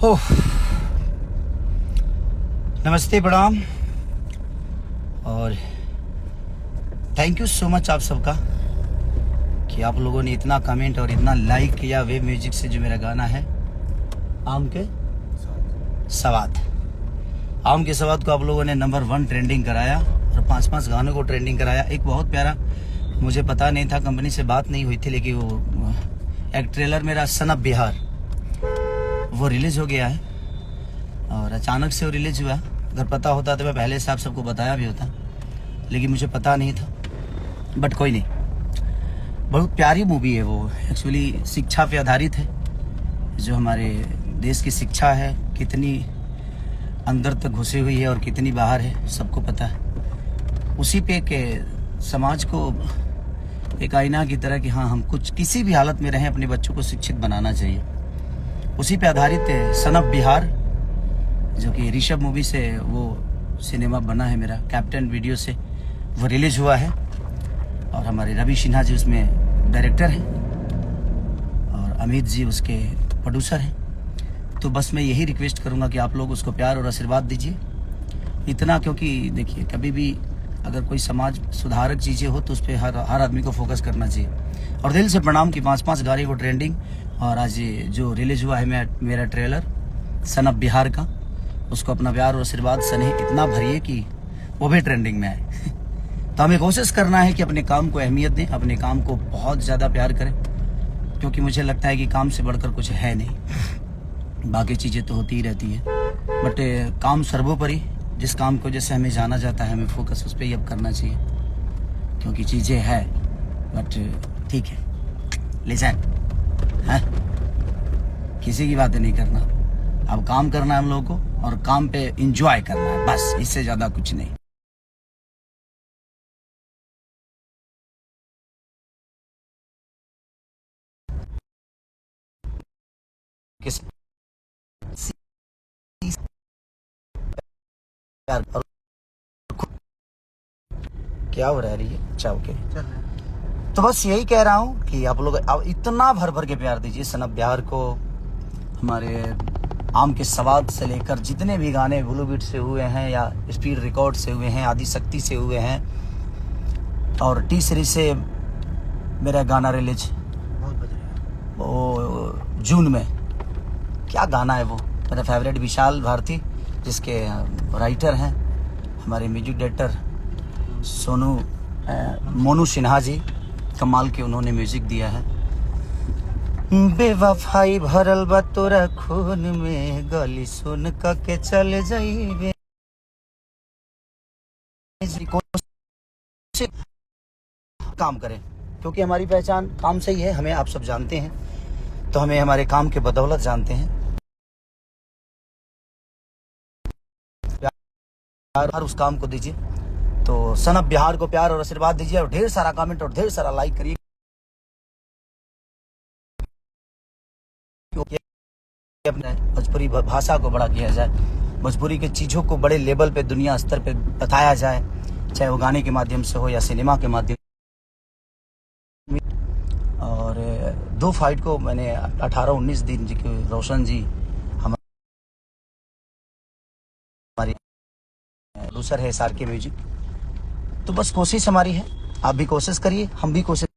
ओह, नमस्ते, प्रणाम और थैंक यू सो मच आप सबका कि आप लोगों ने इतना कमेंट और इतना लाइक किया वेब म्यूजिक से जो मेरा गाना है आम के सवाद। आम के सवाद को आप लोगों ने नंबर 1 ट्रेंडिंग कराया और 5-5 गानों को ट्रेंडिंग कराया। एक बहुत प्यारा, मुझे पता नहीं था, कंपनी से बात नहीं हुई थी, लेकिन वो एक ट्रेलर मेरा सन ऑफ बिहार वो रिलीज हो गया है और अचानक से वो रिलीज हुआ। अगर पता होता तो मैं पहले से आप सबको बताया भी होता, लेकिन मुझे पता नहीं था। बट कोई नहीं, बहुत प्यारी मूवी है वो। एक्चुअली शिक्षा पे आधारित है, जो हमारे देश की शिक्षा है कितनी अंदर तक घुसी हुई है और कितनी बाहर है सबको पता है। उसी पे के समाज को एक आईना की तरह कि हाँ, हम कुछ किसी भी हालत में रहें अपने बच्चों को शिक्षित बनाना चाहिए। उसी पे आधारित है सन ऑफ बिहार, जो कि ऋषभ मूवी से वो सिनेमा बना है मेरा, कैप्टन वीडियो से वो रिलीज हुआ है और हमारे रवि सिन्हा जी उसमें डायरेक्टर हैं और अमित जी उसके प्रोड्यूसर हैं। तो बस मैं यही रिक्वेस्ट करूंगा कि आप लोग उसको प्यार और आशीर्वाद दीजिए इतना, क्योंकि देखिए कभी भी अगर कोई समाज सुधारक चीज़ें हो तो उस पर हर आदमी को फोकस करना चाहिए। और दिल से प्रणाम कि 5-5 गाड़ी को ट्रेंडिंग, और आज जो रिलीज हुआ है मेरा ट्रेलर सन ऑफ बिहार का, उसको अपना प्यार और आशीर्वाद स्नेह इतना भरिए कि वो भी ट्रेंडिंग में आए। तो हमें कोशिश करना है कि अपने काम को अहमियत दें, अपने काम को बहुत ज़्यादा प्यार करें, क्योंकि मुझे लगता है कि काम से बढ़कर कुछ है नहीं। बाकी चीज़ें तो होती ही रहती है, बट काम सर्वोपरि। जिस काम को जैसे हमें जाना जाता है, हमें फोकस उस पर ही अब करना चाहिए, क्योंकि चीज़ें है। बट ठीक है, लिसन है, किसी की बातें नहीं करना, अब काम करना है हम लोगों को और काम पे एंजॉय करना है, बस इससे ज़्यादा कुछ नहीं। किस क्या हो रहा है ये? अच्छा, ओके। तो बस यही कह रहा हूँ कि आप लोग अब इतना भर भर के प्यार दीजिए सन ऑफ बिहार को। हमारे आम के सवाद से लेकर जितने भी गाने ब्लू बीट से हुए हैं या स्पीड रिकॉर्ड से हुए हैं, आदि शक्ति से हुए हैं, और टी सीरीज से मेरा गाना रिलीज वो जून में। क्या गाना है वो, मेरा फेवरेट विशाल भारती, जिसके राइटर हैं हमारे म्यूजिक डायरेक्टर मोनू सिन्हा जी, कमाल के उन्होंने म्यूजिक दिया है। बेवफाई भरल बा तोरा खून में, गली सुन के चले जाइबे। काम करें, क्योंकि हमारी पहचान काम से ही है, हमें आप सब जानते हैं, तो हमें हमारे काम के बदौलत जानते हैं। प्यार उस काम को दीजिए, तो सन ऑफ बिहार को प्यार और आशीर्वाद दीजिए और ढेर सारा कमेंट और ढेर सारा लाइक करिए, अपने भोजपुरी भाषा को बड़ा किया जाए, भोजपुरी के चीज़ों को बड़े लेवल पे दुनिया स्तर पे बताया जाए, चाहे वो गाने के माध्यम से हो या सिनेमा के माध्यम। और 2 फाइट को मैंने 18-19 दिन जी के रोशन जी हमारी प्रोड्यूसर है SRK म्यूजिक। तो बस कोशिश हमारी है, आप भी कोशिश करिए, हम भी कोशिश